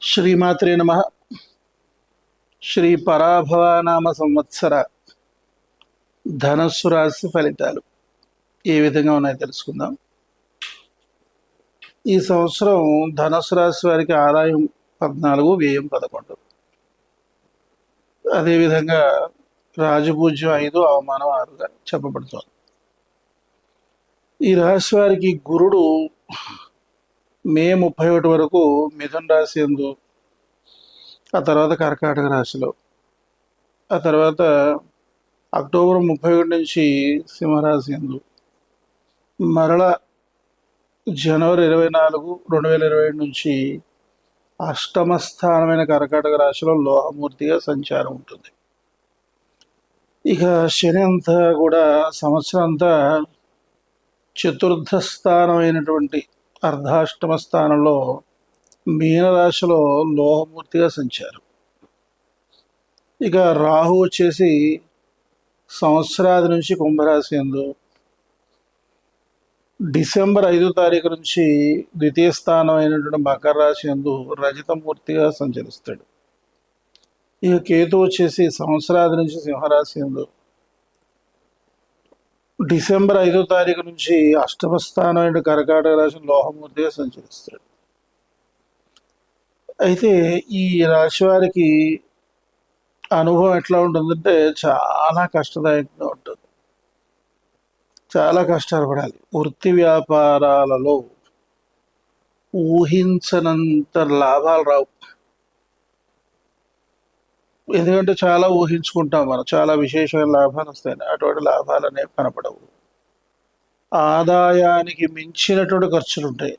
శ్రీమాత్రే నమ. శ్రీ పరాభవనామ సంవత్సర ధనస్సు రాశి ఫలితాలు ఏ విధంగా ఉన్నాయో తెలుసుకుందాం. ఈ సంవత్సరం ధనస్సు రాశి వారికి ఆదాయం 14, వ్యయం 11. అదేవిధంగా రాజపూజ్యం 5, అవమానం 6గా చెప్పబడుతోంది. ఈ రాశి వారికి గురుడు మే 31 వరకు మిథున రాశి యందు, ఆ తర్వాత కర్కాటక రాశిలో, ఆ తర్వాత అక్టోబర్ 31 నుంచి సింహరాశి యందు, మరల జనవరి 24, 2021 నుంచి అష్టమ స్థానమైన కర్కాటక రాశిలో లోహమూర్తిగా సంచారం ఉంటుంది. ఇక శని అంతా కూడా సంవత్సరం అంతా చతుర్థ స్థానమైనటువంటి అర్ధాష్టమ స్థానంలో మీనరాశిలో లోహమూర్తిగా సంచారం. ఇక రాహు వచ్చేసి సంవత్సరాది నుంచి కుంభరాశి యందు, డిసెంబర్ 5వ తారీఖు నుంచి ద్వితీయ స్థానం అయినటువంటి మకర రాశి యందు రజితమూర్తిగా సంచరిస్తాడు. ఇక కేతు వచ్చేసి సంవత్సరాది నుంచి సింహరాశి యందు, డిసెంబర్ 5వ తారీఖు నుంచి అష్టమ స్థానం అయిన కర్కాటక రాశి లోహమూర్తిగా సంచరిస్తాడు. అయితే ఈ రాశి వారికి అనుభవం ఎట్లా ఉంటుందంటే చాలా కష్టదాయకంగా ఉంటుంది. చాలా కష్టాలు పడాలి. వృత్తి వ్యాపారాలలో ఊహించనంత లాభాలు రావు. ఎందుకంటే చాలా ఊహించుకుంటాం మనం, చాలా విశేషమైన లాభాలు వస్తాయి. అటువంటి లాభాలు అనేవి కనపడవు. ఆదాయానికి మించినటువంటి ఖర్చులు ఉంటాయి.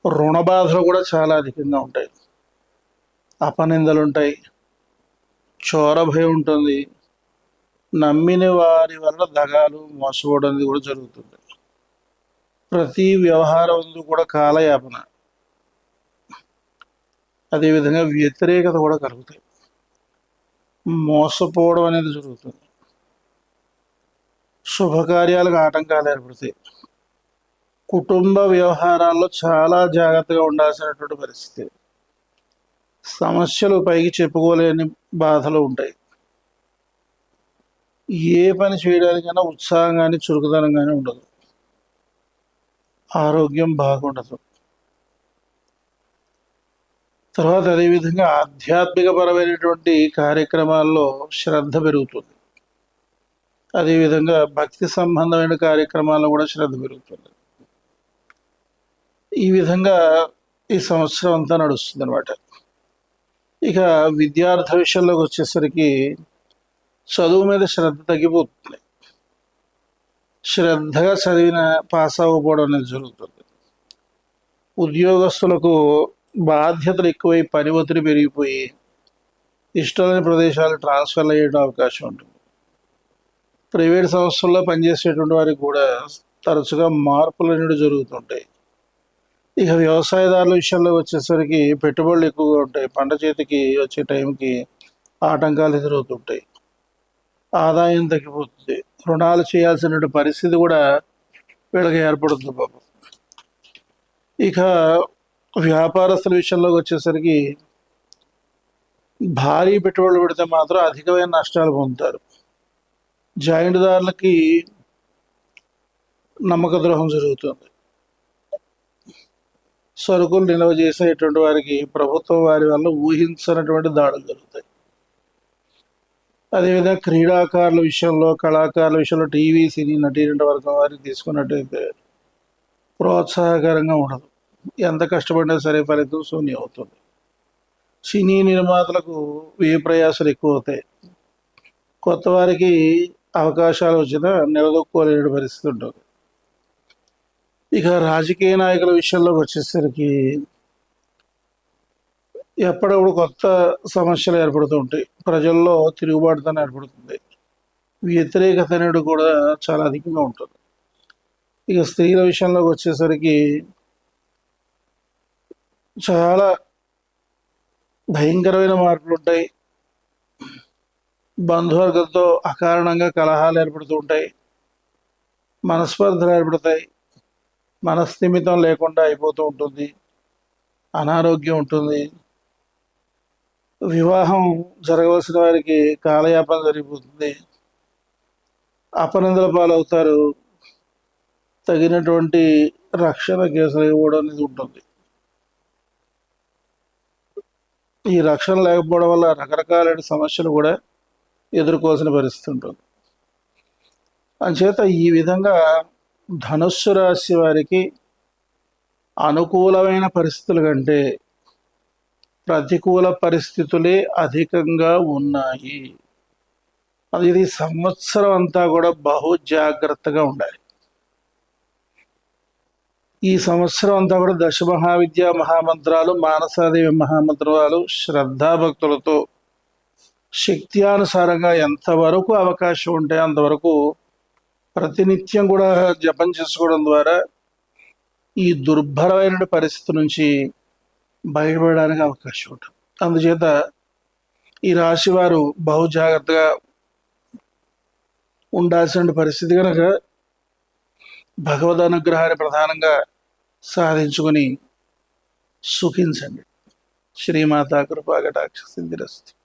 రుణ బాధలు కూడా చాలా అధికంగా ఉంటాయి. అపనిందలు ఉంటాయి. చోర భయం ఉంటుంది. నమ్మిన వారి వల్ల దగాలు, మోసపోవడం కూడా జరుగుతుంది. ప్రతి వ్యవహారం కూడా కాలయాపన, అదేవిధంగా వ్యతిరేకత కూడా కలుగుతాయి. మోసపోవడం అనేది జరుగుతుంది. శుభకార్యాలకు ఆటంకాలు ఏర్పడతాయి. కుటుంబ వ్యవహారాల్లో చాలా జాగ్రత్తగా ఉండాల్సినటువంటి పరిస్థితి. సమస్యలు పైకి చెప్పుకోలేని బాధలు ఉంటాయి. ఏ పని చేయడానికైనా ఉత్సాహం కానీ చురుకుదనం కానీ ఉండదు. ఆరోగ్యం బాగుండదు. తర్వాత అదేవిధంగా ఆధ్యాత్మికపరమైనటువంటి కార్యక్రమాల్లో శ్రద్ధ పెరుగుతుంది. అదేవిధంగా భక్తి సంబంధమైన కార్యక్రమాల్లో కూడా శ్రద్ధ పెరుగుతుంది. ఈ విధంగా ఈ సంవత్సరం అంతా నడుస్తుంది అనమాట. ఇక విద్యార్థి విషయంలోకి వచ్చేసరికి చదువు మీద శ్రద్ధ తగ్గిపోతుంది. శ్రద్ధగా చదివిన పాస్ అవ్వకపోవడం అనేది జరుగుతుంది. ఉద్యోగస్తులకు బాధ్యతలు ఎక్కువై పని ఒత్తిడి పెరిగిపోయి ఇష్టమైన ప్రదేశాలు ట్రాన్స్ఫర్ అయ్యే అవకాశం ఉంటుంది. ప్రైవేట్ సంస్థల్లో పనిచేసేటువంటి వారికి కూడా తరచుగా మార్పులు అనేవి జరుగుతుంటాయి. ఇక వ్యవసాయదారుల విషయంలో వచ్చేసరికి పెట్టుబడులు ఎక్కువగా ఉంటాయి. పంట చేతికి వచ్చే టైంకి ఆటంకాలు ఎదురవుతుంటాయి. ఆదాయం తగ్గిపోతుంది. రుణాలు చేయాల్సిన పరిస్థితి కూడా వీళ్ళకి ఏర్పడుతుంది పాపం. ఇక వ్యాపారస్తుల విషయంలోకి వచ్చేసరికి భారీ పెట్టుబడులు పెడితే మాత్రం అధికమైన నష్టాలు పొందుతారు. జాయింట్దారులకి నమ్మక ద్రోహం జరుగుతుంది. సరుకులు నిల్వ చేసేటువంటి వారికి ప్రభుత్వం వారి వల్ల ఊహించినటువంటి దాడులు జరుగుతాయి. అదేవిధంగా క్రీడాకారుల విషయంలో, కళాకారుల విషయంలో, టీవీ, సినీ నటీనట వర్గం వారికి తీసుకున్నట్టయితే ప్రోత్సాహకరంగా ఉండదు. ఎంత కష్టపడినా సరే ఫలితం శూన్యం అవుతుంది. సినీ నిర్మాతలకు వ్యయ ప్రయాసాలు ఎక్కువ అవుతాయి. కొత్త వారికి అవకాశాలు వచ్చినా నిలదొక్కోలేని పరిస్థితి ఉంటుంది. ఇక రాజకీయ నాయకుల విషయంలోకి వచ్చేసరికి ఎప్పుడప్పుడు కొత్త సమస్యలు ఏర్పడుతూ ఉంటాయి. ప్రజల్లో తిరుగుబాటుతనం ఏర్పడుతుంది. వ్యతిరేకత అనేది కూడా చాలా అధికంగా ఉంటుంది. ఇక స్త్రీల విషయంలోకి వచ్చేసరికి చాలా భయంకరమైన మార్పులు ఉంటాయి. బంధువర్గంతో అకారణంగా కలహాలు ఏర్పడుతూ ఉంటాయి. మనస్పర్ధలు ఏర్పడతాయి. మనస్థిమితం లేకుండా అయిపోతూ ఉంటుంది. అనారోగ్యం ఉంటుంది. వివాహం జరగవలసిన వారికి కాలయాపన జరిగిపోతుంది. అపనిందల పాలవుతారు. తగినటువంటి రక్షణ కేసులు ఇవ్వడం అనేది ఉంటుంది. ఈ రక్షణ లేకపోవడం వల్ల రకరకాలైన సమస్యలు కూడా ఎదుర్కోవాల్సిన పరిస్థితి ఉంటుంది. అంచేత ఈ విధంగా ధనుస్సు రాశి వారికి అనుకూలమైన పరిస్థితుల కంటే ప్రతికూల పరిస్థితులే అధికంగా ఉన్నాయి. ఇది సంవత్సరం అంతా కూడా బహు జాగ్రత్తగా ఉండాలి. ఈ సంవత్సరం అంతా కూడా దశ మహావిద్యా మహామంత్రాలు, మానసాదేవి మహామంత్రాలు శ్రద్ధాభక్తులతో శక్త్యానుసారంగా ఎంతవరకు అవకాశం ఉంటే అంతవరకు ప్రతినిత్యం కూడా జపం చేసుకోవడం ద్వారా ఈ దుర్భరమైన పరిస్థితి నుంచి బయటపడడానికి అవకాశం ఉంటుంది. అందుచేత ఈ రాశి వారు బహు జాగ్రత్తగా ఉండాల్సిన పరిస్థితి కనుక భగవద్ అనుగ్రహాన్ని ప్రధానంగా సాధించుకొని సుఖించండి. శ్రీమాతా కృపా కటాక్ష సిద్ధిరస్తు.